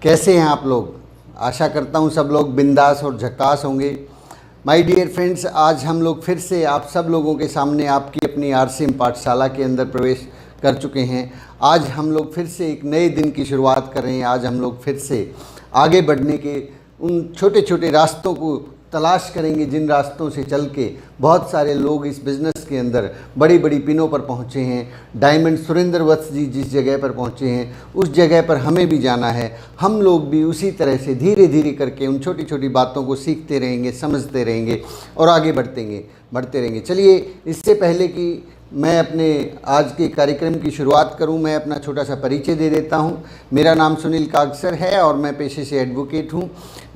कैसे हैं आप लोग। आशा करता हूं सब लोग बिंदास और झकास होंगे। माय डियर फ्रेंड्स, आज हम लोग फिर से आप सब लोगों के सामने आपकी अपनी आरसीएम पाठशाला के अंदर प्रवेश कर चुके हैं। आज हम लोग फिर से एक नए दिन की शुरुआत कर रहे हैं। आज हम लोग फिर से आगे बढ़ने के उन छोटे छोटे रास्तों को तलाश करेंगे जिन रास्तों से चल के बहुत सारे लोग इस बिज़नेस के अंदर बड़ी बड़ी पिनों पर पहुँचे हैं। डायमंड सुरेंद्र वत्स जी जिस जगह पर पहुँचे हैं उस जगह पर हमें भी जाना है। हम लोग भी उसी तरह से धीरे धीरे करके उन छोटी छोटी बातों को सीखते रहेंगे, समझते रहेंगे और आगे बढ़ते रहेंगे। चलिए, इससे पहले कि मैं अपने आज के कार्यक्रम की शुरुआत करूं, मैं अपना छोटा सा परिचय दे देता हूं। मेरा नाम सुनील कागसर है और मैं पेशे से एडवोकेट हूं।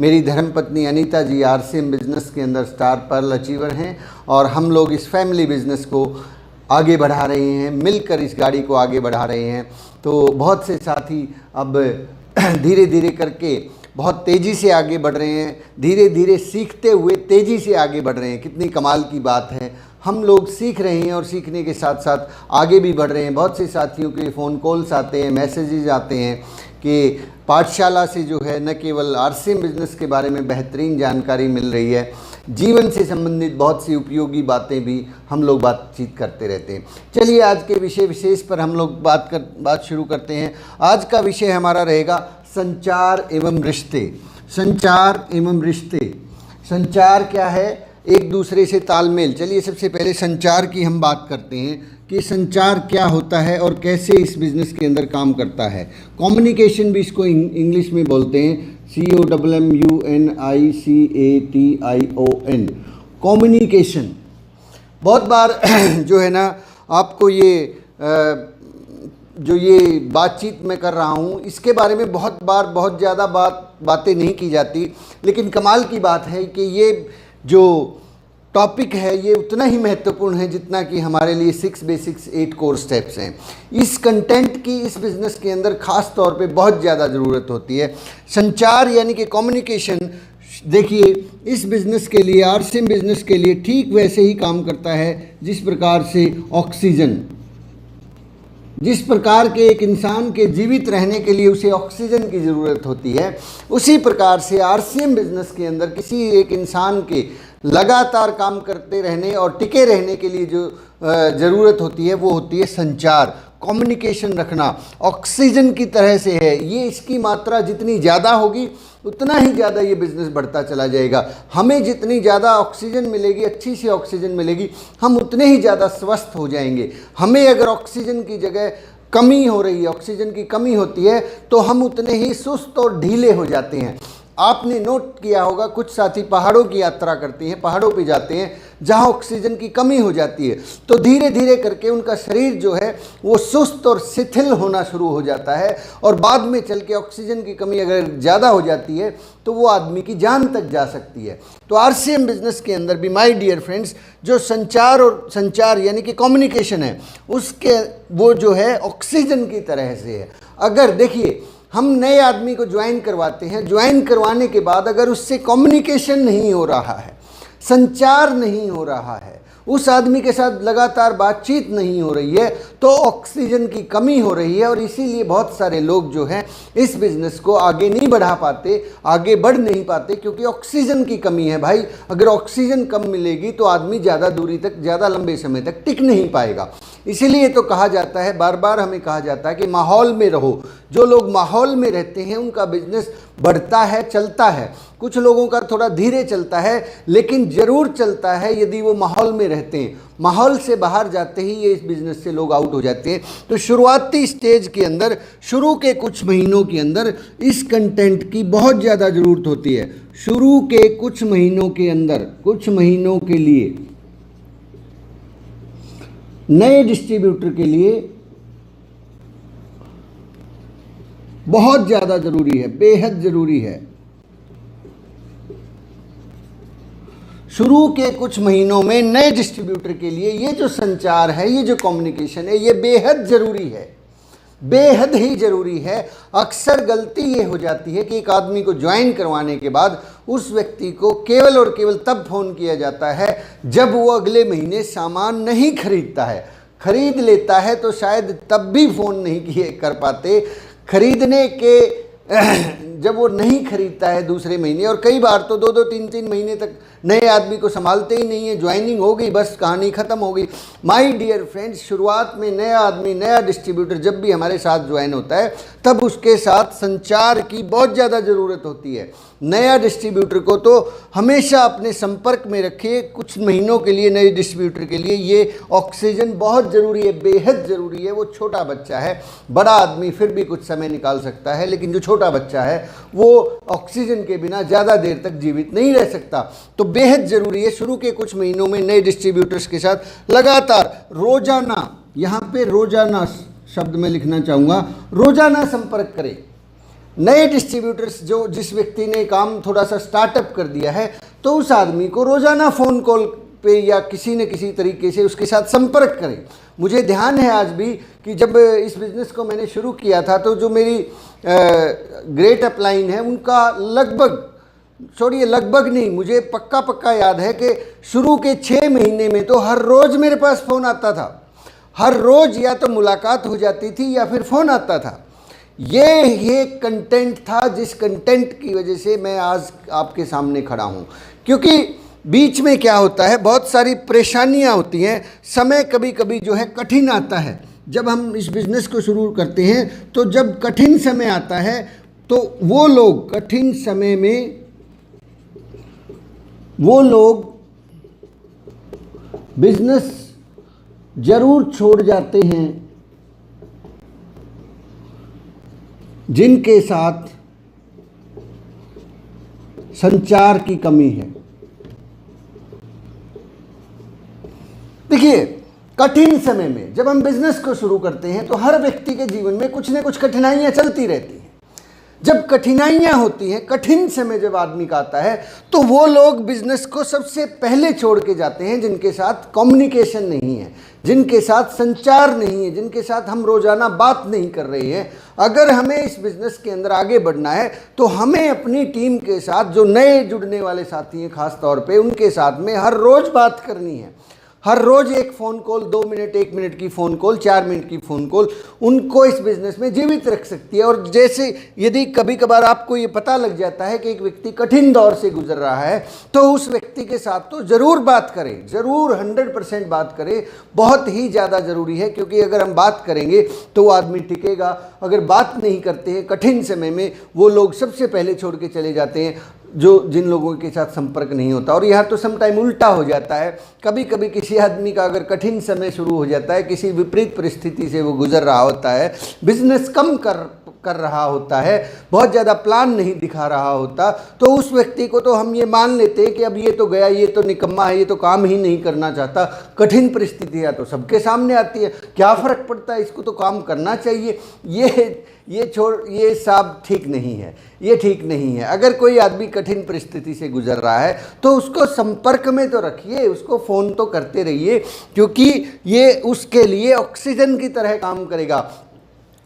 मेरी धर्मपत्नी अनीता जी आरसीएम बिज़नेस के अंदर स्टार पर्ल अचीवर हैं और हम लोग इस फैमिली बिज़नेस को आगे बढ़ा रहे हैं, मिलकर इस गाड़ी को आगे बढ़ा रहे हैं। तो बहुत से साथी अब धीरे धीरे करके बहुत तेज़ी से आगे बढ़ रहे हैं, धीरे धीरे सीखते हुए तेज़ी से आगे बढ़ रहे हैं। कितनी कमाल की बात है। हम लोग सीख रहे हैं और सीखने के साथ साथ आगे भी बढ़ रहे हैं। बहुत से साथियों के फ़ोन कॉल्स आते हैं, मैसेजेस आते हैं कि पाठशाला से जो है न केवल आरसीएम बिज़नेस के बारे में बेहतरीन जानकारी मिल रही है, जीवन से संबंधित बहुत सी उपयोगी बातें भी हम लोग बातचीत करते रहते हैं। चलिए, आज के विषय विशेष पर हम लोग बात शुरू करते हैं। आज का विषय हमारा रहेगा संचार एवं रिश्ते। संचार एवं रिश्ते। संचार क्या है? एक दूसरे से तालमेल। चलिए, सबसे पहले संचार की हम बात करते हैं कि संचार क्या होता है और कैसे इस बिज़नेस के अंदर काम करता है। कम्युनिकेशन भी इसको इंग्लिश में बोलते हैं, COMMUNICATION, कम्युनिकेशन। बहुत बार जो है ना, आपको ये जो ये बातचीत मैं कर रहा हूँ इसके बारे में बहुत ज़्यादा बातें नहीं की जाती, लेकिन कमाल की बात है कि ये जो टॉपिक है ये उतना ही महत्वपूर्ण है जितना कि हमारे लिए 6 बेसिक्स 8 कोर स्टेप्स हैं। इस कंटेंट की इस बिज़नेस के अंदर ख़ास तौर पे बहुत ज़्यादा ज़रूरत होती है। संचार यानी कि कम्युनिकेशन, देखिए, इस बिज़नेस के लिए, आरसीएम बिज़नेस के लिए ठीक वैसे ही काम करता है जिस प्रकार से ऑक्सीजन, जिस प्रकार के एक इंसान के जीवित रहने के लिए उसे ऑक्सीजन की ज़रूरत होती है, उसी प्रकार से आरसीएम बिज़नेस के अंदर किसी एक इंसान के लगातार काम करते रहने और टिके रहने के लिए जो ज़रूरत होती है वो होती है संचार, कम्युनिकेशन रखना। ऑक्सीजन की तरह से है ये, इसकी मात्रा जितनी ज़्यादा होगी उतना ही ज़्यादा ये बिज़नेस बढ़ता चला जाएगा। हमें जितनी ज़्यादा ऑक्सीजन मिलेगी, अच्छी सी ऑक्सीजन मिलेगी, हम उतने ही ज़्यादा स्वस्थ हो जाएंगे। हमें अगर ऑक्सीजन की जगह कमी हो रही है, ऑक्सीजन की कमी होती है, तो हम उतने ही सुस्त और ढीले हो जाते हैं। आपने नोट किया होगा, कुछ साथी पहाड़ों की यात्रा करते हैं, पहाड़ों पे जाते हैं जहाँ ऑक्सीजन की कमी हो जाती है, तो धीरे धीरे करके उनका शरीर जो है वो सुस्त और शिथिल होना शुरू हो जाता है और बाद में चल के ऑक्सीजन की कमी अगर ज़्यादा हो जाती है तो वो आदमी की जान तक जा सकती है। तो आरसीएम बिज़नेस के अंदर भी माय डियर फ्रेंड्स, जो संचार यानी कि कम्युनिकेशन है, उसके वो जो है ऑक्सीजन की तरह से है। अगर देखिए, हम नए आदमी को ज्वाइन करवाते हैं, ज्वाइन करवाने के बाद अगर उससे कम्युनिकेशन नहीं हो रहा है, संचार नहीं हो रहा है, उस आदमी के साथ लगातार बातचीत नहीं हो रही है, तो ऑक्सीजन की कमी हो रही है और इसीलिए बहुत सारे लोग जो हैं इस बिज़नेस को आगे नहीं बढ़ा पाते, आगे बढ़ नहीं पाते, क्योंकि ऑक्सीजन की कमी है। भाई, अगर ऑक्सीजन कम मिलेगी तो आदमी ज़्यादा दूरी तक, ज़्यादा लंबे समय तक टिक नहीं पाएगा। इसीलिए तो कहा जाता है, बार बार हमें कहा जाता है कि माहौल में रहो। जो लोग माहौल में रहते हैं उनका बिजनेस बढ़ता है, चलता है। कुछ लोगों का थोड़ा धीरे चलता है, लेकिन ज़रूर चलता है यदि वो माहौल में रहते हैं। माहौल से बाहर जाते ही ये इस बिज़नेस से लोग आउट हो जाते हैं। तो शुरुआती स्टेज के अंदर, शुरू के कुछ महीनों के अंदर इस कंटेंट की बहुत ज़्यादा ज़रूरत होती है। शुरू के कुछ महीनों के अंदर, कुछ महीनों के लिए नए डिस्ट्रीब्यूटर के लिए बहुत ज़्यादा ज़रूरी है, बेहद ज़रूरी है। शुरू के कुछ महीनों में नए डिस्ट्रीब्यूटर के लिए ये जो संचार है, ये जो कम्युनिकेशन है, ये बेहद ज़रूरी है, बेहद ही ज़रूरी है। अक्सर गलती ये हो जाती है कि एक आदमी को ज्वाइन करवाने के बाद उस व्यक्ति को केवल और केवल तब फ़ोन किया जाता है जब वो अगले महीने सामान नहीं खरीदता है। खरीद लेता है तो शायद तब भी फ़ोन नहीं किए कर पाते। खरीदने के जब वो नहीं खरीदता है दूसरे महीने, और कई बार तो 2-2, 3-3 महीने तक नए आदमी को संभालते ही नहीं है, ज्वाइनिंग हो गई बस कहानी ख़त्म हो गई। माय डियर फ्रेंड्स, शुरुआत में नया आदमी, नया डिस्ट्रीब्यूटर जब भी हमारे साथ ज्वाइन होता है तब उसके साथ संचार की बहुत ज़्यादा ज़रूरत होती है। नया डिस्ट्रीब्यूटर को तो हमेशा अपने संपर्क में रखिए कुछ महीनों के लिए। नए डिस्ट्रीब्यूटर के लिए ये ऑक्सीजन बहुत ज़रूरी है, बेहद ज़रूरी है। वो छोटा बच्चा है, बड़ा आदमी फिर भी कुछ समय निकाल सकता है, लेकिन जो छोटा बच्चा है वो ऑक्सीजन के बिना ज़्यादा देर तक जीवित नहीं रह सकता। तो बेहद ज़रूरी है शुरू के कुछ महीनों में नए डिस्ट्रीब्यूटर्स के साथ लगातार रोज़ाना, यहाँ पे रोज़ाना शब्द में लिखना चाहूँगा, रोज़ाना संपर्क करें। नए डिस्ट्रीब्यूटर्स जो जिस व्यक्ति ने काम थोड़ा सा स्टार्टअप कर दिया है तो उस आदमी को रोज़ाना फ़ोन कॉल पे या किसी न किसी तरीके से उसके साथ संपर्क करें। मुझे ध्यान है आज भी कि जब इस बिज़नेस को मैंने शुरू किया था तो जो मेरी ग्रेट अपलाइन है उनका लगभग नहीं, मुझे पक्का याद है कि शुरू के 6 महीने में तो हर रोज़ मेरे पास फ़ोन आता था। हर रोज़ या तो मुलाकात हो जाती थी या फिर फ़ोन आता था। ये कंटेंट था जिस कंटेंट की वजह से मैं आज आपके सामने खड़ा हूँ। क्योंकि बीच में क्या होता है, बहुत सारी परेशानियाँ होती हैं, समय कभी कभी जो है कठिन आता है। जब हम इस बिज़नेस को शुरू करते हैं तो जब कठिन समय आता है तो वो लोग कठिन समय में वो लोग बिज़नेस ज़रूर छोड़ जाते हैं जिनके साथ संचार की कमी है। देखिए, कठिन समय में जब हम बिजनेस को शुरू करते हैं तो हर व्यक्ति के जीवन में कुछ न कुछ कठिनाइयां चलती रहती हैं। जब कठिनाइयां होती हैं, कठिन समय जब आदमी का आता है तो वो लोग बिजनेस को सबसे पहले छोड़ के जाते हैं जिनके साथ कम्युनिकेशन नहीं है, जिनके साथ संचार नहीं है, जिनके साथ हम रोज़ाना बात नहीं कर रहे हैं। अगर हमें इस बिज़नेस के अंदर आगे बढ़ना है तो हमें अपनी टीम के साथ, जो नए जुड़ने वाले साथी हैं ख़ास तौर पे, उनके साथ में हर रोज़ बात करनी है। हर रोज़ एक फ़ोन कॉल, 2 मिनट 1 मिनट की फ़ोन कॉल, 4 मिनट की फ़ोन कॉल उनको इस बिज़नेस में जीवित रख सकती है। और जैसे यदि कभी कभार आपको ये पता लग जाता है कि एक व्यक्ति कठिन दौर से गुजर रहा है तो उस व्यक्ति के साथ तो ज़रूर बात करें, ज़रूर 100% बात करें। बहुत ही ज़्यादा ज़रूरी है, क्योंकि अगर हम बात करेंगे तो वो आदमी टिकेगा। अगर बात नहीं करते हैं कठिन समय में, वो लोग सबसे पहले छोड़ के चले जाते हैं जिन लोगों के साथ संपर्क नहीं होता। और यह तो समटाइम उल्टा हो जाता है। कभी कभी किसी आदमी का अगर कठिन समय शुरू हो जाता है, किसी विपरीत परिस्थिति से वो गुजर रहा होता है, बिजनेस कम कर रहा होता है, बहुत ज़्यादा प्लान नहीं दिखा रहा होता, तो उस व्यक्ति को तो हम ये मान लेते हैं कि अब ये तो गया, ये तो निकम्मा है, ये तो काम ही नहीं करना चाहता। कठिन परिस्थितियाँ तो सबके सामने आती है, क्या फ़र्क पड़ता है, इसको तो काम करना चाहिए। ये सब ठीक नहीं है, ये ठीक नहीं है। अगर कोई आदमी कठिन परिस्थिति से गुजर रहा है तो उसको संपर्क में तो रखिए, उसको फ़ोन तो करते रहिए, क्योंकि ये उसके लिए ऑक्सीजन की तरह काम करेगा।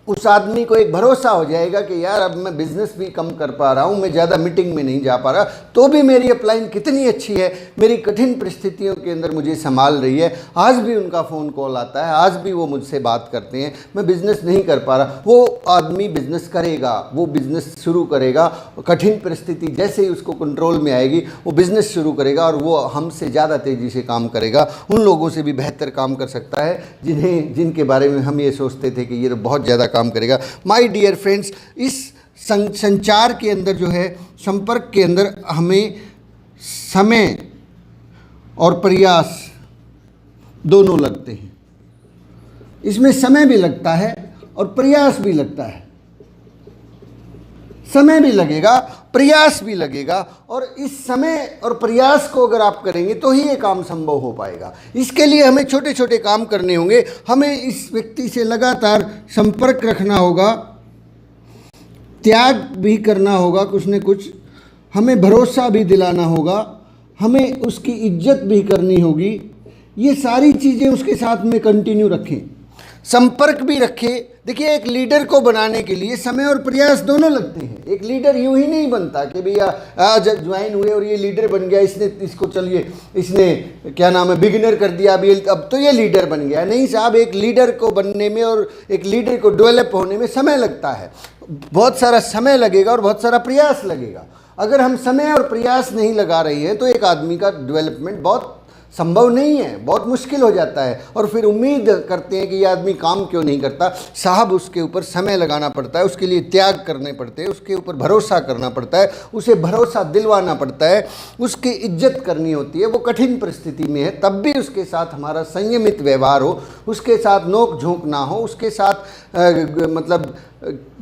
उस आदमी को एक भरोसा हो जाएगा कि यार अब मैं बिज़नेस भी कम कर पा रहा हूँ, मैं ज़्यादा मीटिंग में नहीं जा पा रहा, तो भी मेरी अपलाइन कितनी अच्छी है, मेरी कठिन परिस्थितियों के अंदर मुझे संभाल रही है। आज भी उनका फ़ोन कॉल आता है, आज भी वो मुझसे बात करते हैं, मैं बिज़नेस नहीं कर पा रहा। वो आदमी बिज़नेस करेगा, वो बिज़नेस शुरू करेगा। कठिन परिस्थिति जैसे ही उसको कंट्रोल में आएगी वो बिज़नेस शुरू करेगा और वो हमसे ज़्यादा तेज़ी से काम करेगा, उन लोगों से भी बेहतर काम कर सकता है जिनके बारे में हम ये सोचते थे कि ये तो बहुत ज़्यादा काम करेगा। माय डियर फ्रेंड्स, इस संचार के अंदर जो है, संपर्क के अंदर हमें समय और प्रयास दोनों लगते हैं। इसमें समय भी लगता है और प्रयास भी लगता है। समय भी लगेगा, प्रयास भी लगेगा, और इस समय और प्रयास को अगर आप करेंगे तो ही ये काम संभव हो पाएगा। इसके लिए हमें छोटे छोटे काम करने होंगे। हमें इस व्यक्ति से लगातार संपर्क रखना होगा, त्याग भी करना होगा कुछ न कुछ, हमें भरोसा भी दिलाना होगा, हमें उसकी इज्जत भी करनी होगी। ये सारी चीज़ें उसके साथ में कंटिन्यू रखें। संपर्क भी रखे। देखिए, एक लीडर को बनाने के लिए समय और प्रयास दोनों लगते हैं। एक लीडर यूं ही नहीं बनता कि भैया आज ज्वाइन हुए और ये लीडर बन गया, इसको चलिए इसने क्या नाम है बिगिनर कर दिया, अब तो ये लीडर बन गया। नहीं साहब, एक लीडर को बनने में और एक लीडर को डेवलप होने में समय लगता है, बहुत सारा समय लगेगा और बहुत सारा प्रयास लगेगा। अगर हम समय और प्रयास नहीं लगा रहे हैं तो एक आदमी का डेवलपमेंट बहुत संभव नहीं है, बहुत मुश्किल हो जाता है। और फिर उम्मीद करते हैं कि ये आदमी काम क्यों नहीं करता। साहब, उसके ऊपर समय लगाना पड़ता है, उसके लिए त्याग करने पड़ते हैं, उसके ऊपर भरोसा करना पड़ता है, उसे भरोसा दिलवाना पड़ता है, उसकी इज्जत करनी होती है। वो कठिन परिस्थिति में है तब भी उसके साथ हमारा संयमित व्यवहार हो, उसके साथ नोक झोंक ना हो, उसके साथ मतलब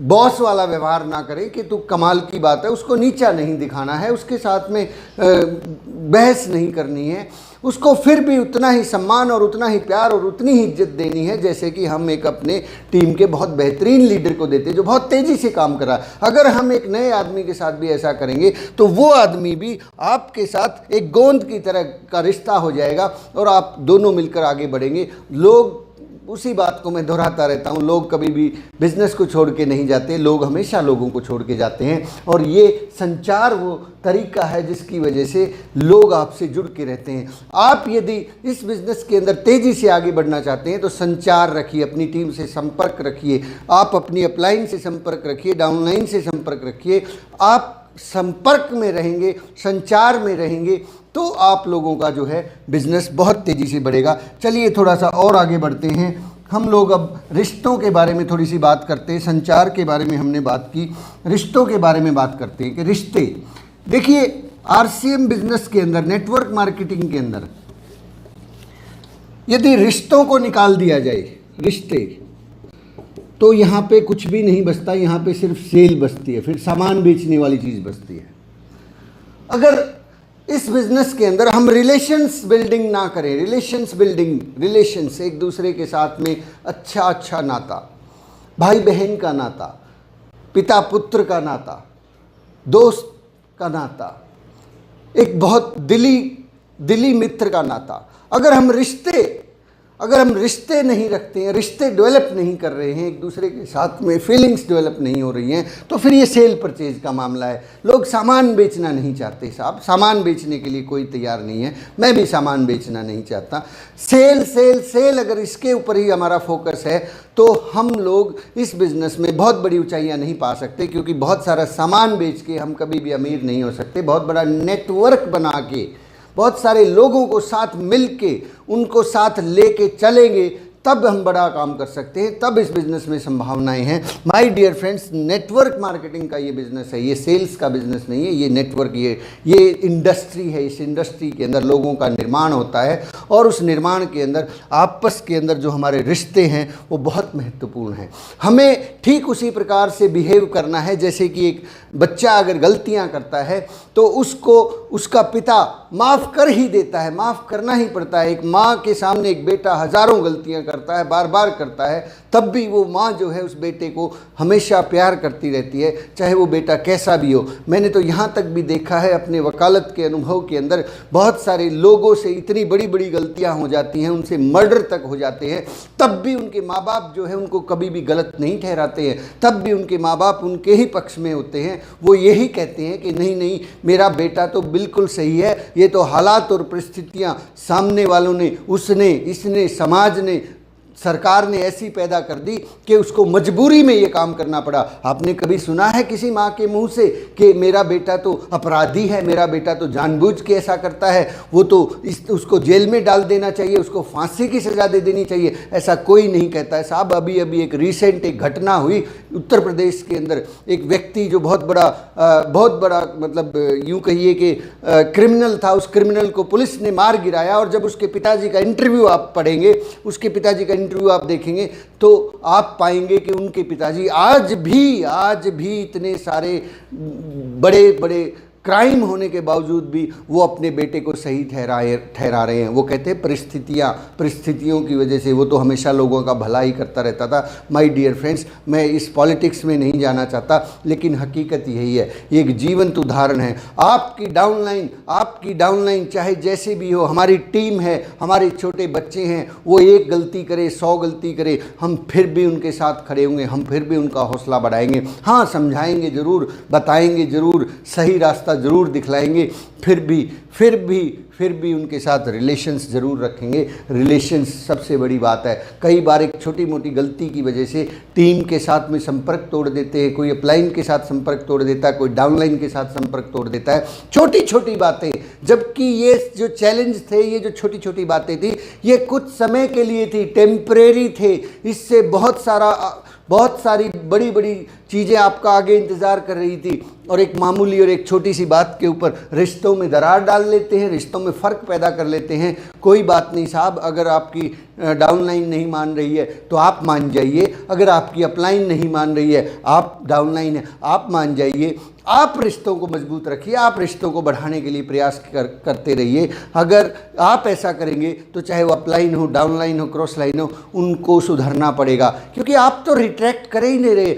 बॉस वाला व्यवहार ना करें कि तू कमाल की बात है, उसको नीचा नहीं दिखाना है, उसके साथ में बहस नहीं करनी है, उसको फिर भी उतना ही सम्मान और उतना ही प्यार और उतनी ही इज्जत देनी है जैसे कि हम एक अपने टीम के बहुत बेहतरीन लीडर को देते हैं जो बहुत तेज़ी से काम कर रहा है। अगर हम एक नए आदमी के साथ भी ऐसा करेंगे तो वो आदमी भी आपके साथ एक गोंद की तरह का रिश्ता हो जाएगा और आप दोनों मिलकर आगे बढ़ेंगे। लोग, उसी बात को मैं दोहराता रहता हूँ, लोग कभी भी बिजनेस को छोड़ के नहीं जाते, लोग हमेशा लोगों को छोड़ के जाते हैं। और ये संचार वो तरीका है जिसकी वजह से लोग आपसे जुड़ के रहते हैं। आप यदि इस बिज़नेस के अंदर तेज़ी से आगे बढ़ना चाहते हैं तो संचार रखिए, अपनी टीम से संपर्क रखिए, आप अपनी अपलाइन से संपर्क रखिए, डाउनलाइन से संपर्क रखिए। आप संपर्क में रहेंगे, संचार में रहेंगे तो आप लोगों का जो है बिज़नेस बहुत तेज़ी से बढ़ेगा। चलिए थोड़ा सा और आगे बढ़ते हैं। हम लोग अब रिश्तों के बारे में थोड़ी सी बात करते हैं। संचार के बारे में हमने बात की, रिश्तों के बारे में बात करते हैं कि रिश्ते। देखिए, आरसीएम बिजनेस के अंदर, नेटवर्क मार्केटिंग के अंदर यदि रिश्तों को निकाल दिया जाए, रिश्ते, तो यहाँ पे कुछ भी नहीं बचता, यहाँ पे सिर्फ सेल बचती है, फिर सामान बेचने वाली चीज़ बचती है। अगर इस बिजनेस के अंदर हम रिलेशंस बिल्डिंग ना करें, रिलेशंस एक दूसरे के साथ में अच्छा नाता, भाई बहन का नाता, पिता पुत्र का नाता, दोस्त का नाता, एक बहुत दिली मित्र का नाता, अगर हम रिश्ते नहीं रखते हैं, रिश्ते डेवलप नहीं कर रहे हैं, एक दूसरे के साथ में फीलिंग्स डेवलप नहीं हो रही हैं, तो फिर ये सेल परचेज का मामला है। लोग सामान बेचना नहीं चाहते साहब, सामान बेचने के लिए कोई तैयार नहीं है, मैं भी सामान बेचना नहीं चाहता। सेल अगर इसके ऊपर ही हमारा फोकस है तो हम लोग इस बिज़नेस में बहुत बड़ी ऊंचाइयां नहीं पा सकते, क्योंकि बहुत सारा सामान बेच के हम कभी भी अमीर नहीं हो सकते। बहुत बड़ा नेटवर्क बना के, बहुत सारे लोगों को साथ मिल के, उनको साथ लेके चलेंगे तब हम बड़ा काम कर सकते हैं, तब इस बिज़नेस में संभावनाएं हैं। My dear friends, network marketing का ये बिज़नेस है, ये सेल्स का बिज़नेस नहीं है, ये नेटवर्क, ये इंडस्ट्री है। इस इंडस्ट्री के अंदर लोगों का निर्माण होता है और उस निर्माण के अंदर आपस के अंदर जो हमारे रिश्ते हैं वो बहुत महत्वपूर्ण हैं। हमें ठीक उसी प्रकार से बिहेव करना है जैसे कि एक बच्चा अगर गलतियां करता है तो उसको उसका पिता माफ़ कर ही देता है, माफ़ करना ही पड़ता है। एक माँ के सामने एक बेटा हज़ारों गलतियां करता है, बार बार करता है, तब भी वो माँ जो है उस बेटे को हमेशा प्यार करती रहती है, चाहे वो बेटा कैसा भी हो। मैंने तो यहाँ तक भी देखा है अपने वकालत के अनुभव के अंदर, बहुत सारे लोगों से इतनी बड़ी बड़ी गलतियाँ हो जाती हैं, उनसे मर्डर तक हो जाते हैं, तब भी उनके माँ बाप जो है उनको कभी भी गलत नहीं ठहराते हैं, तब भी उनके माँ बाप उनके ही पक्ष में होते हैं। वो यही कहते हैं कि नहीं, मेरा बेटा तो बिल्कुल सही है, ये तो हालात और परिस्थितियाँ सामने वालों ने, उसने, इसने, समाज ने, सरकार ने ऐसी पैदा कर दी कि उसको मजबूरी में ये काम करना पड़ा। आपने कभी सुना है किसी माँ के मुंह से कि मेरा बेटा तो अपराधी है, मेरा बेटा तो जानबूझ के ऐसा करता है, वो तो उसको जेल में डाल देना चाहिए, उसको फांसी की सज़ा दे देनी चाहिए? ऐसा कोई नहीं कहता है साहब। अभी एक रिसेंट एक घटना हुई उत्तर प्रदेश के अंदर, एक व्यक्ति जो बहुत बड़ा मतलब यूँ कहिए कि क्रिमिनल था, उस क्रिमिनल को पुलिस ने मार गिराया। और जब उसके पिताजी का इंटरव्यू आप पढ़ेंगे, उसके पिताजी का इंटरव्यू आप देखेंगे तो आप पाएंगे कि उनके पिताजी आज भी इतने सारे बड़े बड़े क्राइम होने के बावजूद भी वो अपने बेटे को सही ठहरा रहे हैं। वो कहते हैं परिस्थितियों की वजह से, वो तो हमेशा लोगों का भला ही करता रहता था। माय डियर फ्रेंड्स, मैं इस पॉलिटिक्स में नहीं जाना चाहता, लेकिन हकीकत यही है, ये एक जीवंत उदाहरण है। आपकी डाउनलाइन चाहे जैसे भी हो, हमारी टीम है, हमारे छोटे बच्चे हैं, वो एक गलती करे 100 गलती करे, हम फिर भी उनके साथ खड़े होंगे, हम फिर भी उनका हौसला बढ़ाएंगे। हाँ, समझाएंगे ज़रूर, बताएंगे ज़रूर, सही रास्ता ज़रूर दिखलाएंगे, फिर भी उनके साथ रिलेशंस ज़रूर रखेंगे। रिलेशंस सबसे बड़ी बात है। कई बार एक छोटी मोटी गलती की वजह से टीम के साथ में संपर्क तोड़ देते हैं, कोई अपलाइन के साथ संपर्क तोड़ देता है, कोई डाउनलाइन के साथ संपर्क तोड़ देता है, छोटी छोटी बातें। जबकि ये जो चैलेंज थे, ये जो छोटी छोटी बातें थी, ये कुछ समय के लिए थी, टेम्परेरी थे। इससे बहुत सारी बड़ी बड़ी चीज़ें आपका आगे इंतज़ार कर रही थी, और एक मामूली और एक छोटी सी बात के ऊपर रिश्तों में दरार डाल लेते हैं, रिश्तों में फ़र्क पैदा कर लेते हैं। कोई बात नहीं साहब, अगर आपकी डाउनलाइन नहीं मान रही है तो आप मान जाइए, अगर आपकी अपलाइन नहीं मान रही है, आप डाउनलाइन है, आप मान जाइए। आप रिश्तों को मजबूत रखिए, आप रिश्तों को बढ़ाने के लिए प्रयास करते रहिए। अगर आप ऐसा करेंगे तो चाहे वो अपलाइन हो, डाउनलाइन हो, क्रॉस लाइन हो, उनको सुधरना पड़ेगा, क्योंकि आप तो रिट्रैक्ट कर ही नहीं रहे,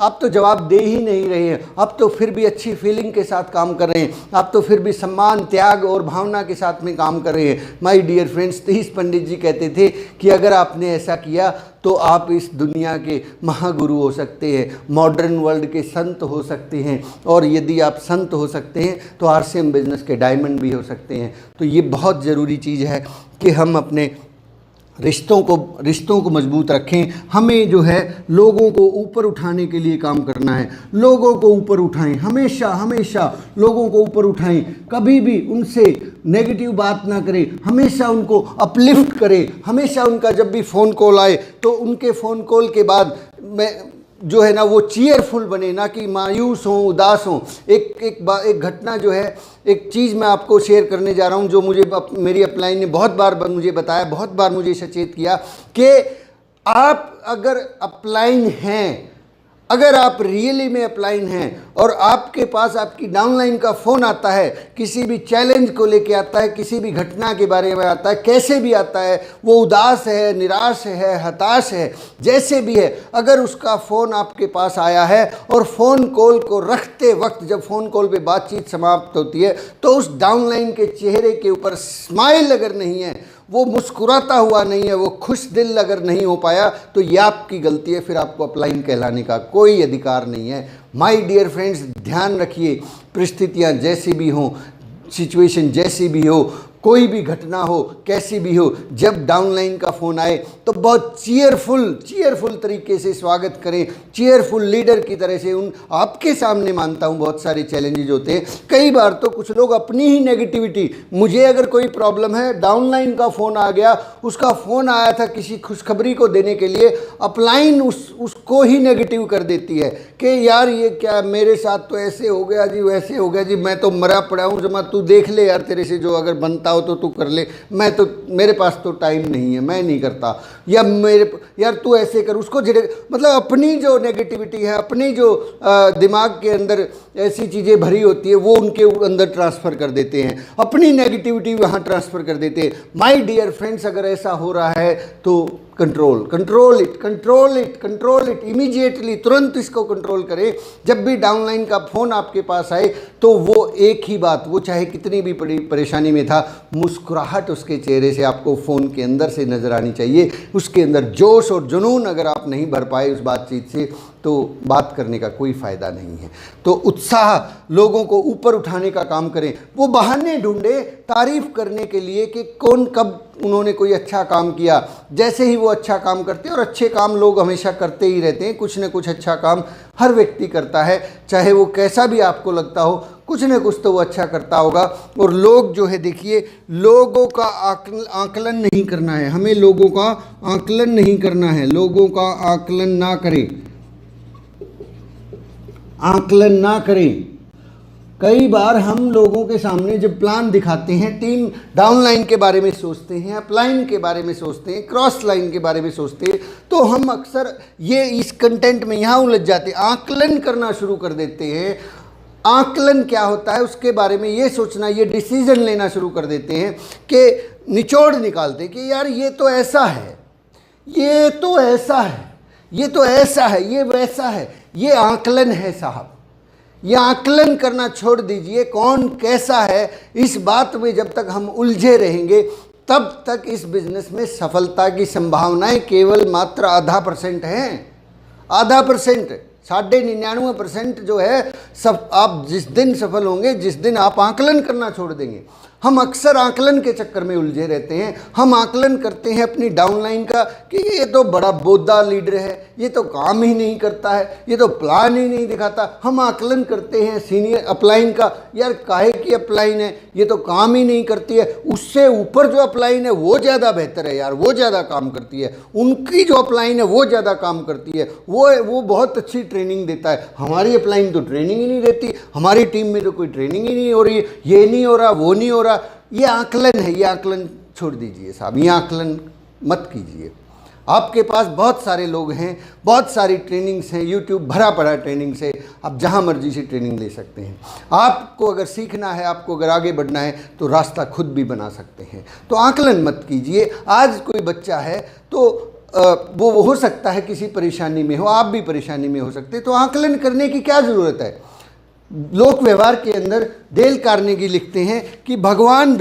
आप तो जवाब दे ही नहीं रहे हैं, आप तो फिर भी अच्छी फीलिंग के साथ काम कर रहे हैं, आप तो फिर भी सम्मान, त्याग और भावना के साथ में काम कर रहे हैं। माय डियर फ्रेंड्स, तीस पंडित जी कहते थे कि अगर आपने ऐसा किया तो आप इस दुनिया के महागुरु हो सकते हैं, मॉडर्न वर्ल्ड के संत हो सकते हैं, और यदि आप संत हो सकते हैं तो आरसीएम बिजनेस के डायमंड भी हो सकते हैं। तो ये बहुत ज़रूरी चीज़ है कि हम अपने रिश्तों को मजबूत रखें। हमें जो है लोगों को ऊपर उठाने के लिए काम करना है। लोगों को ऊपर उठाएं, हमेशा लोगों को ऊपर उठाएं, कभी भी उनसे नेगेटिव बात ना करें, हमेशा उनको अपलिफ्ट करें। हमेशा उनका जब भी फ़ोन कॉल आए तो उनके फ़ोन कॉल के बाद मैं जो है ना वो चीयरफुल बने, ना कि मायूस हों, उदास हों। एक घटना जो है, एक चीज़ मैं आपको शेयर करने जा रहा हूं, जो मुझे मेरी अपलाइन ने बहुत बार मुझे बताया, बहुत बार मुझे सचेत किया कि आप अगर अपलाइन हैं, अगर आप रियली में अपलाइन हैं और आपके पास आपकी डाउनलाइन का फ़ोन आता है, किसी भी चैलेंज को लेके आता है, किसी भी घटना के बारे में आता है, कैसे भी आता है, वो उदास है, निराश है, हताश है, जैसे भी है, अगर उसका फ़ोन आपके पास आया है और फ़ोन कॉल को रखते वक्त जब फ़ोन कॉल पे बातचीत समाप्त होती है तो उस डाउनलाइन के चेहरे के ऊपर स्माइल अगर नहीं है, वो मुस्कुराता हुआ नहीं है, वो खुश दिल अगर नहीं हो पाया, तो ये आपकी गलती है, फिर आपको अपलाइन कहलाने का कोई अधिकार नहीं है। माय डियर फ्रेंड्स, ध्यान रखिए, परिस्थितियाँ जैसी भी हों, सिचुएशन जैसी भी हो, कोई भी घटना हो, कैसी भी हो, जब डाउनलाइन का फ़ोन आए तो बहुत चीयरफुल तरीके से स्वागत करें, चीयरफुल लीडर की तरह से। आपके सामने मानता हूँ बहुत सारे चैलेंजेज होते हैं, कई बार तो कुछ लोग अपनी ही नेगेटिविटी, मुझे अगर कोई प्रॉब्लम है, डाउनलाइन का फ़ोन आ गया, उसका फ़ोन आया था किसी खुशखबरी को देने के लिए, अपलाइन उसको ही नेगेटिव कर देती है कि यार ये क्या, मेरे साथ तो ऐसे हो गया जी, वैसे हो गया जी, मैं तो मरा पड़ा हूँ, जमा तू देख ले यार, तेरे से जो अगर बनता हो तो तू कर ले, मेरे पास तो टाइम नहीं है, मैं नहीं करता, या यार तू ऐसे कर, उसको मतलब अपनी जो नेगेटिविटी है, अपनी जो दिमाग के अंदर ऐसी चीज़ें भरी होती है, वो उनके अंदर ट्रांसफ़र कर देते हैं, अपनी नेगेटिविटी वहाँ ट्रांसफ़र कर देते हैं। माय डियर फ्रेंड्स, अगर ऐसा हो रहा है तो कंट्रोल इट इमीडिएटली, तुरंत इसको कंट्रोल करें। जब भी डाउनलाइन का फ़ोन आपके पास आए तो वो एक ही बात, वो चाहे कितनी भी बड़ी परेशानी में था, मुस्कुराहट उसके चेहरे से आपको फ़ोन के अंदर से नज़र आनी चाहिए। उसके अंदर जोश और जुनून अगर आप नहीं भर पाए उस बातचीत से, तो बात करने का कोई फ़ायदा नहीं है। तो उत्साह, लोगों को ऊपर उठाने का काम करें। वो बहाने ढूंढे तारीफ़ करने के लिए कि कौन कब उन्होंने कोई अच्छा काम किया। जैसे ही वो अच्छा काम करते हैं, और अच्छे काम लोग हमेशा करते ही रहते हैं, कुछ न कुछ अच्छा काम हर व्यक्ति करता है, चाहे वो कैसा भी आपको लगता हो, कुछ न कुछ तो वो अच्छा करता होगा। और लोग जो है, देखिए, लोगों का आकलन नहीं करना है, हमें लोगों का आकलन नहीं करना है, लोगों का आकलन ना करें। कई बार हम लोगों के सामने जब प्लान दिखाते हैं, टीम डाउनलाइन के बारे में सोचते हैं, अपलाइन के बारे में सोचते हैं, क्रॉस लाइन के बारे में सोचते हैं, तो हम अक्सर ये इस कंटेंट में यहाँ उलझ जाते हैं, आकलन करना शुरू कर देते हैं। आकलन क्या होता है उसके बारे में ये सोचना, ये डिसीजन लेना शुरू कर देते हैं कि निचोड़ निकालते हैं कि यार ये तो ऐसा है, ये तो ऐसा है, ये तो ऐसा है, ये वैसा है। ये आकलन है साहब, ये आकलन करना छोड़ दीजिए। कौन कैसा है इस बात में जब तक हम उलझे रहेंगे तब तक इस बिजनेस में सफलता की संभावनाएं केवल मात्र 0.5% हैं। 0.5%, 99.5% जो है सब आप जिस दिन सफल होंगे, जिस दिन आप आकलन करना छोड़ देंगे। हम अक्सर आकलन के चक्कर में उलझे रहते हैं। हम आकलन करते हैं अपनी डाउनलाइन का कि ये तो बड़ा बोदा लीडर है, ये तो काम ही नहीं करता है, ये तो प्लान ही नहीं दिखाता। हम आकलन करते हैं सीनियर अपलाइन का, यार काहे की अपलाइन है, ये तो काम ही नहीं करती है। उससे ऊपर जो अपलाइन है वो ज़्यादा बेहतर है यार, वो ज़्यादा काम करती है। उनकी जो अपलाइन है वो ज़्यादा काम करती है, वो बहुत अच्छी ट्रेनिंग देता है। हमारी अपलाइन तो ट्रेनिंग ही नहीं देती, हमारी टीम में तो कोई ट्रेनिंग ही नहीं हो रही है, ये नहीं हो रहा, वो नहीं हो रहा। ये आकलन है, ये आकलन छोड़ दीजिए साहब, ये आकलन मत कीजिए। आपके पास बहुत सारे लोग हैं, बहुत सारी ट्रेनिंग्स हैं, यूट्यूब भरा पड़ा ट्रेनिंग से, आप जहां मर्जी से ट्रेनिंग ले सकते हैं। आपको अगर सीखना है, आपको अगर आगे बढ़ना है तो रास्ता खुद भी बना सकते हैं। तो आकलन मत कीजिए। आज कोई बच्चा है तो वो हो सकता है किसी परेशानी में हो, आप भी परेशानी में हो सकते हैं, तो आकलन करने की क्या ज़रूरत है। लोक व्यवहार के अंदर डेल कार्नेगी लिखते हैं कि भगवान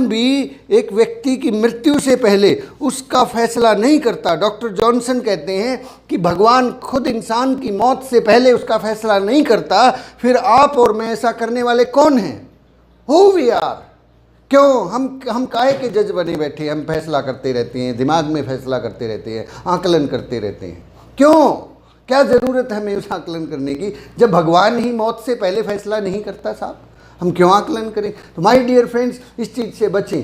भी एक व्यक्ति की मृत्यु से पहले उसका फैसला नहीं करता। डॉक्टर जॉनसन कहते हैं कि भगवान खुद इंसान की मौत से पहले उसका फैसला नहीं करता, फिर आप और मैं ऐसा करने वाले कौन हैं? Who we are. क्यों हम काहे के जज बने बैठे, हम फैसला करते रहते हैं, दिमाग में फैसला करते रहते हैं, आकलन करते रहते हैं। क्यों, क्या ज़रूरत है हमें उस आकलन करने की जब भगवान ही मौत से पहले फैसला नहीं करता साहब? हम क्यों आकलन करें? तो माय डियर फ्रेंड्स, इस चीज़ से बचें।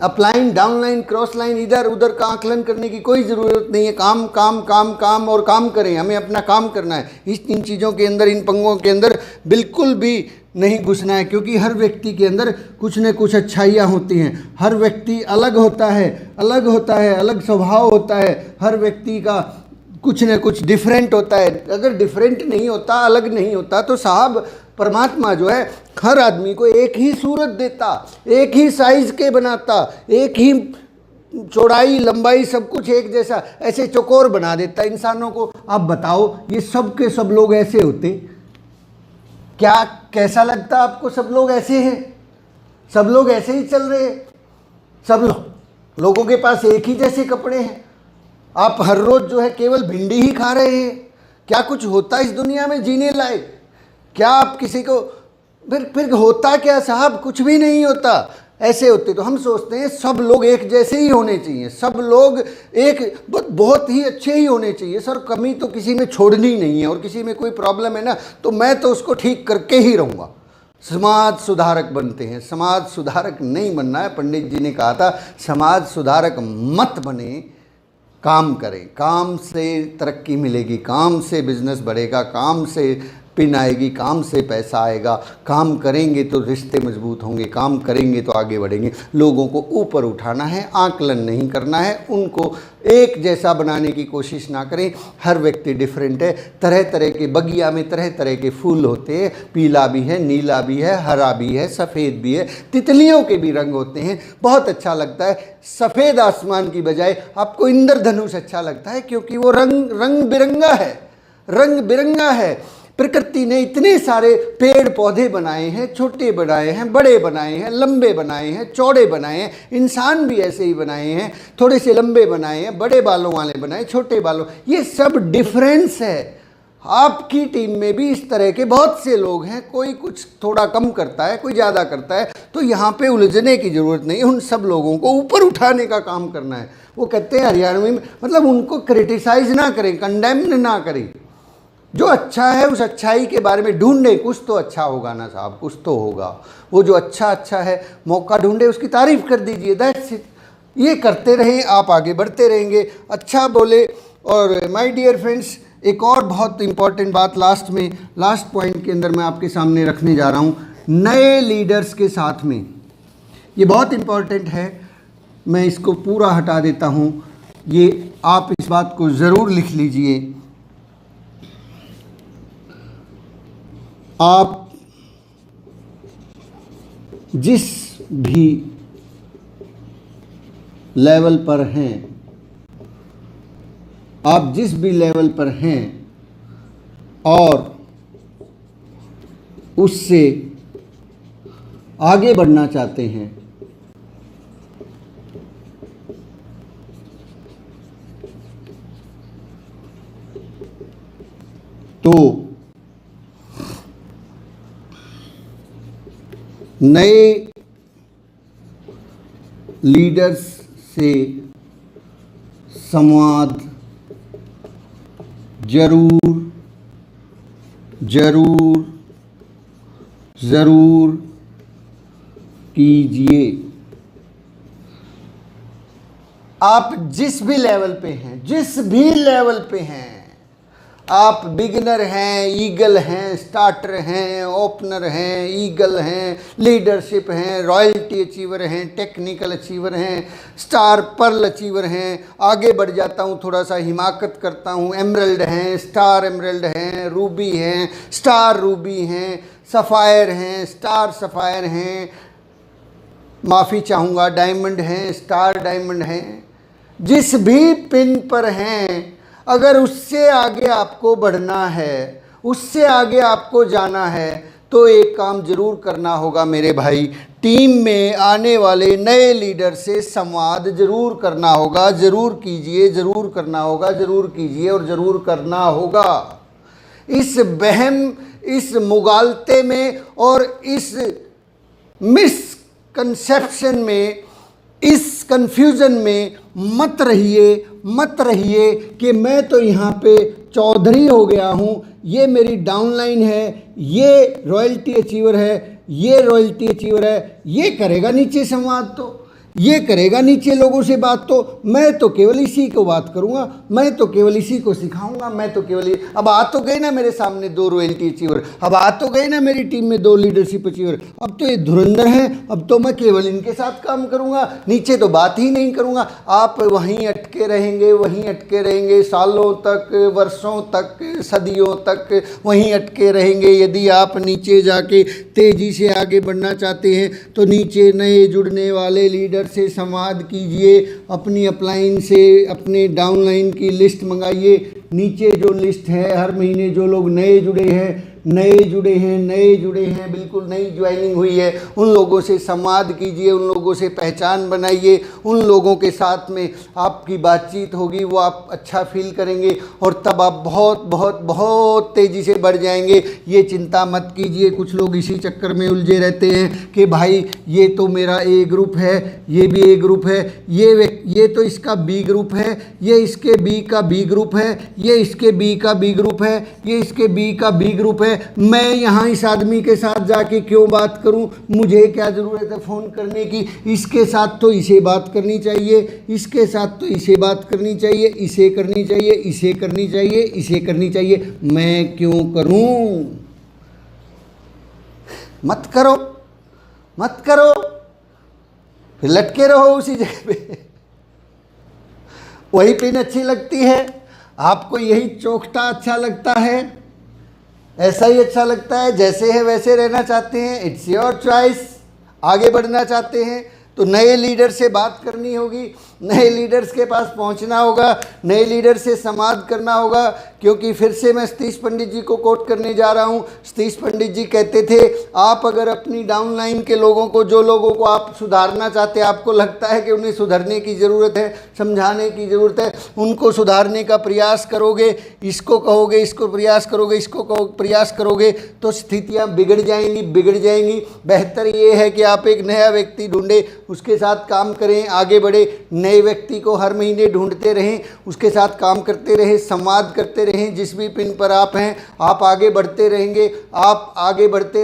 अपलाइन, डाउनलाइन, क्रॉस लाइन, इधर उधर का आकलन करने की कोई ज़रूरत नहीं है। काम काम काम काम और काम करें, हमें अपना काम करना है। इन चीज़ों के अंदर, इन पंगों के अंदर बिल्कुल भी नहीं घुसना है, क्योंकि हर व्यक्ति के अंदर कुछ न कुछ अच्छाइयाँ होती हैं। हर व्यक्ति अलग होता है, अलग स्वभाव होता है। हर व्यक्ति का कुछ न कुछ डिफरेंट होता है। अगर डिफरेंट नहीं होता, अलग नहीं होता, तो साहब परमात्मा जो है हर आदमी को एक ही सूरत देता, एक ही साइज़ के बनाता, एक ही चौड़ाई लंबाई सब कुछ एक जैसा, ऐसे चौकोर बना देता इंसानों को। आप बताओ, ये सब के सब लोग ऐसे होते क्या? कैसा लगता आपको? सब लोग ऐसे हैं, सब लोग ऐसे ही चल रहे हैं, सब लोगों के पास एक ही जैसे कपड़े हैं। आप हर रोज़ जो है केवल भिंडी ही खा रहे हैं। क्या कुछ होता है इस दुनिया में जीने लायक? क्या आप किसी को फिर होता क्या साहब? कुछ भी नहीं होता। ऐसे होते तो हम सोचते हैं सब लोग एक जैसे ही होने चाहिए, सब लोग एक बहुत ही अच्छे ही होने चाहिए। सर कमी तो किसी में छोड़नी नहीं है, और किसी में कोई प्रॉब्लम है ना तो मैं तो उसको ठीक करके ही रहूँगा। समाज सुधारक बनते हैं, समाज सुधारक नहीं बनना है। पंडित जी ने कहा था समाज सुधारक मत बने, काम करें। काम से तरक्की मिलेगी, काम से बिजनेस बढ़ेगा, काम से पिन आएगी, काम से पैसा आएगा। काम करेंगे तो रिश्ते मजबूत होंगे, काम करेंगे तो आगे बढ़ेंगे। लोगों को ऊपर उठाना है, आकलन नहीं करना है। उनको एक जैसा बनाने की कोशिश ना करें। हर व्यक्ति डिफरेंट है। तरह तरह के बगिया में तरह तरह के फूल होते हैं। पीला भी है, नीला भी है, हरा भी है, सफ़ेद भी है। तितलियों के भी रंग होते हैं। बहुत अच्छा लगता है सफ़ेद आसमान की बजाय आपको इंद्रधनुष अच्छा लगता है, क्योंकि वो रंग बिरंगा है, रंग बिरंगा है। प्रकृति ने इतने सारे पेड़ पौधे बनाए हैं, छोटे बनाए हैं, बड़े बनाए हैं, लंबे बनाए हैं, चौड़े बनाए हैं। इंसान भी ऐसे ही बनाए हैं, थोड़े से लंबे बनाए हैं, बड़े बालों वाले बनाए, छोटे बालों। ये सब डिफरेंस है। आपकी टीम में भी इस तरह के बहुत से लोग हैं। कोई कुछ थोड़ा कम करता है, कोई ज़्यादा करता है, तो यहाँ पे उलझने की ज़रूरत नहीं है। उन सब लोगों को ऊपर उठाने का काम करना है। वो कहते हैं हरियाणवी में, मतलब उनको क्रिटिसाइज ना करें, कंडेम ना करें। जो अच्छा है उस अच्छाई के बारे में ढूंढे, कुछ तो अच्छा होगा ना साहब, कुछ तो होगा। वो जो अच्छा है, मौका ढूंढे, उसकी तारीफ कर दीजिए, दैट्स इट। ये करते रहें, आप आगे बढ़ते रहेंगे। अच्छा बोले। और माय डियर फ्रेंड्स, एक और बहुत इंपॉर्टेंट बात लास्ट पॉइंट के अंदर मैं आपके सामने रखने जा रहा हूँ, नए लीडर्स के साथ में। ये बहुत इंपॉर्टेंट है। मैं इसको पूरा हटा देता हूँ। ये आप इस बात को ज़रूर लिख लीजिए। आप जिस भी लेवल पर हैं, आप जिस भी लेवल पर हैं और उससे आगे बढ़ना चाहते हैं, तो नए लीडर्स से संवाद जरूर जरूर ज़रूर कीजिए। आप जिस भी लेवल पे हैं, जिस भी लेवल पे हैं, आप बिगिनर हैं, ईगल हैं, स्टार्टर हैं, ओपनर हैं, ईगल हैं, लीडरशिप हैं, रॉयल्टी अचीवर हैं, टेक्निकल अचीवर हैं, स्टार पर्ल अचीवर हैं, आगे बढ़ जाता हूँ, थोड़ा सा हिमाकत करता हूँ, एमरल्ड हैं, स्टार एमरल्ड हैं, रूबी हैं, स्टार रूबी हैं, सफ़ायर हैं, स्टार सफ़ायर हैं, माफ़ी चाहूँगा, डायमंड हैं, स्टार डायमंड हैं। जिस भी पिन पर हैं, अगर उससे आगे आपको बढ़ना है, उससे आगे आपको जाना है, तो एक काम ज़रूर करना होगा मेरे भाई, टीम में आने वाले नए लीडर से संवाद ज़रूर करना होगा। ज़रूर कीजिए, ज़रूर करना होगा, ज़रूर कीजिए और ज़रूर करना होगा। इस वहम, इस मुगालते में और इस मिसकंसेप्शन में, इस कन्फ्यूज़न में मत रहिए कि मैं तो यहाँ पे चौधरी हो गया हूँ, ये मेरी डाउनलाइन है, ये रॉयल्टी अचीवर है, ये रॉयल्टी अचीवर है, ये करेगा नीचे संवाद, तो ये करेगा नीचे लोगों से बात, तो मैं तो केवल इसी को बात करूँगा, मैं तो केवल इसी को सिखाऊंगा, मैं तो केवल अब आ तो गए ना मेरे सामने 2 रॉयल्टी अचीवर, अब आ तो गए ना मेरी टीम में 2 लीडरशिप अचीवर, अब तो ये धुरंधर हैं, अब तो मैं केवल इनके साथ काम करूँगा, नीचे तो बात ही नहीं करूँगा। आप वहीं अटके रहेंगे, सालों तक, वर्षों तक, सदियों तक वहीं अटके रहेंगे। यदि आप नीचे जाके तेज़ी से आगे बढ़ना चाहते हैं, तो नीचे नए जुड़ने वाले लीडर से संवाद कीजिए, अपनी अपलाइन से अपने डाउनलाइन की लिस्ट मंगाइए। नीचे जो लिस्ट है, हर महीने जो लोग नए जुड़े हैं, बिल्कुल नई ज्वाइनिंग हुई है, उन लोगों से संवाद कीजिए, उन लोगों से पहचान बनाइए, उन लोगों के साथ में आपकी बातचीत होगी, वो आप अच्छा फील करेंगे और तब आप बहुत बहुत बहुत तेज़ी से बढ़ जाएंगे। ये चिंता मत कीजिए। कुछ लोग इसी चक्कर में उलझे रहते हैं कि भाई ये तो मेरा ए ग्रुप है, ये भी ए ग्रुप है, ये तो इसका बी ग्रुप है, ये इसके बी का बी ग्रुप है, ये इसके बी का बी ग्रुप है, ये इसके बी का बी ग्रुप है, मैं यहाँ इस आदमी के साथ जाके क्यों बात करूं, मुझे क्या ज़रूरत है फ़ोन करने की, इसके साथ तो इसे बात करनी चाहिए, इसके साथ तो इसे बात करनी चाहिए, इसे करनी चाहिए, इसे करनी चाहिए, इसे करनी चाहिए, मैं क्यों करूं। मत करो, फिर लटके रहो उसी जगह पे। वही पिन अच्छी लगती है आपको, यही चोखटा अच्छा लगता है, ऐसा ही अच्छा लगता है, जैसे है वैसे रहना चाहते हैं, इट्स योर चॉइस। आगे बढ़ना चाहते हैं तो नए लीडर से बात करनी होगी, नए लीडर्स के पास पहुंचना होगा, नए लीडर से संवाद करना होगा। क्योंकि फिर से मैं सतीश पंडित जी को कोट करने जा रहा हूं। सतीश पंडित जी कहते थे, आप अगर अपनी डाउनलाइन के लोगों को, जो लोगों को आप सुधारना चाहते हैं, आपको लगता है कि उन्हें सुधरने की ज़रूरत है, समझाने की ज़रूरत है, उनको सुधारने का प्रयास करोगे, इसको कहोगे, इसको प्रयास करोगे, इसको प्रयास करोगे, तो स्थितियाँ बिगड़ जाएंगी। बेहतर ये है कि आप एक नया व्यक्ति ढूंढें, उसके साथ काम करें, आगे बढ़े। नए व्यक्ति को हर महीने ढूंढते रहें, उसके साथ काम करते रहें, संवाद करते रहें। जिस भी पिन पर आप हैं, आप आगे बढ़ते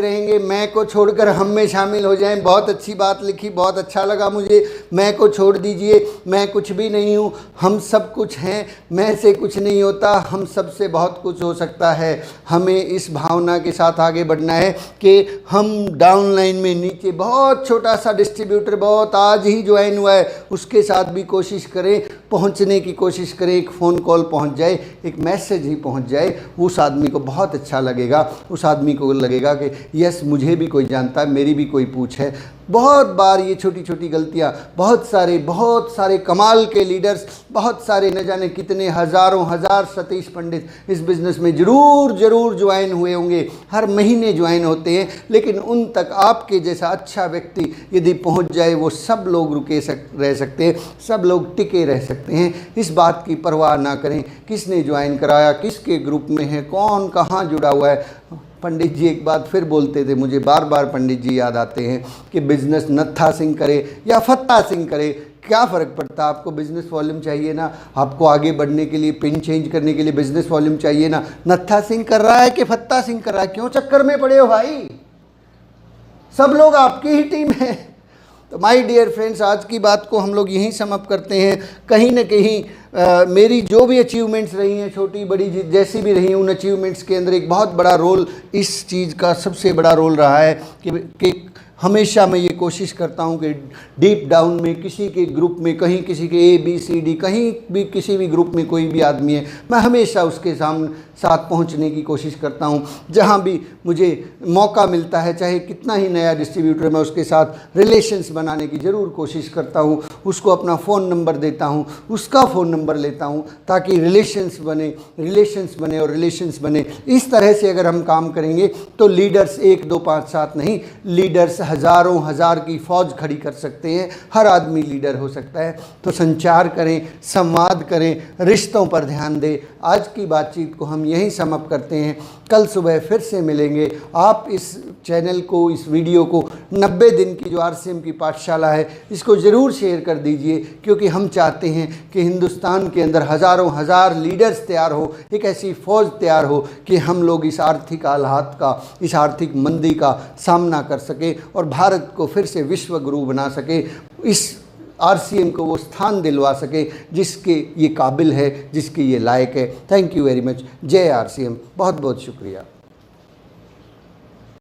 रहेंगे, मैं को छोड़कर हम में शामिल हो जाएं। बहुत अच्छी बात लिखी, बहुत अच्छा लगा मुझे। मैं को छोड़ दीजिए, मैं कुछ भी नहीं हूँ, हम सब कुछ हैं, मैं से कुछ नहीं होता, हम सब से बहुत कुछ हो सकता है। हमें इस भावना के साथ आगे बढ़ना है कि हम डाउनलाइन में नीचे बहुत छोटा सा डिस्ट्रीब्यूटर, बहुत आज ही ज्वाइन हुआ है, उसके साथ भी कोशिश करें पहुंचने की कोशिश करें, एक फ़ोन कॉल पहुंच जाए, एक मैसेज ही पहुंच जाए, उस आदमी को बहुत अच्छा लगेगा। उस आदमी को लगेगा कि यस, मुझे भी कोई जानता है, मेरी भी कोई पूछ है। बहुत बार ये छोटी छोटी गलतियाँ, बहुत सारे कमाल के लीडर्स, बहुत सारे न जाने कितने हज़ारों हज़ार सतीश पंडित इस बिज़नेस में ज़रूर ज्वाइन हुए होंगे, हर महीने ज्वाइन होते हैं, लेकिन उन तक आपके जैसा अच्छा व्यक्ति यदि पहुंच जाए, वो सब लोग रह सकते हैं, सब लोग टिके रह सकते हैं। इस बात की परवाह ना करें किसने ज्वाइन कराया, किसके ग्रुप में है, कौन कहाँ जुड़ा हुआ है। पंडित जी एक बात फिर बोलते थे, मुझे बार बार पंडित जी याद आते हैं कि बिज़नेस नत्था सिंह करे या फत्ता सिंह करे, क्या फ़र्क पड़ता है? आपको बिज़नेस वॉल्यूम चाहिए ना, आपको आगे बढ़ने के लिए, पिन चेंज करने के लिए बिज़नेस वॉल्यूम चाहिए ना। नत्था सिंह कर रहा है कि फत्ता सिंह कर रहा है, क्यों चक्कर में पड़े हो भाई? सब लोग आपकी ही टीम है। तो माय डियर फ्रेंड्स, आज की बात को हम लोग यहीं सम अप करते हैं। कहीं ना कहीं मेरी जो भी अचीवमेंट्स रही हैं, छोटी बड़ी जैसी भी रही, उन अचीवमेंट्स के अंदर एक बहुत बड़ा रोल, इस चीज़ का सबसे बड़ा रोल रहा है कि हमेशा मैं ये कोशिश करता हूँ कि डीप डाउन में किसी के ग्रुप में, कहीं किसी के ABCD, कहीं भी किसी भी ग्रुप में कोई भी आदमी है, मैं हमेशा उसके साथ पहुँचने की कोशिश करता हूँ। जहाँ भी मुझे मौका मिलता है, चाहे कितना ही नया डिस्ट्रीब्यूटर, मैं उसके साथ रिलेशंस बनाने की ज़रूर कोशिश करता हूँ। उसको अपना फ़ोन नंबर देता हूँ, उसका फ़ोन नंबर लेता हूँ, ताकि रिलेशंस बने और रिलेशंस बने। इस तरह से अगर हम काम करेंगे तो लीडर्स 1 2 5 7 नहीं, लीडर्स हज़ारों हज़ार की फ़ौज खड़ी कर सकते हैं। हर आदमी लीडर हो सकता है। तो संचार करें, संवाद करें, रिश्तों पर ध्यान दें। आज की बातचीत को हम यहीं सम अप करते हैं। कल सुबह फिर से मिलेंगे। आप इस चैनल को, इस वीडियो को 90 दिन की जो RCM की पाठशाला है, इसको ज़रूर शेयर कर दीजिए, क्योंकि हम चाहते हैं कि हिंदुस्तान के अंदर हज़ारों हज़ार लीडर्स तैयार हो, एक ऐसी फ़ौज तैयार हो कि हम लोग इस आर्थिक हालात का, इस आर्थिक मंदी का सामना कर सकें और भारत को फिर से विश्व गुरु बना सके, इस RCM को वो स्थान दिलवा सके जिसके ये काबिल है, जिसके ये लायक है। Thank you very much. जय RCM। बहुत बहुत शुक्रिया।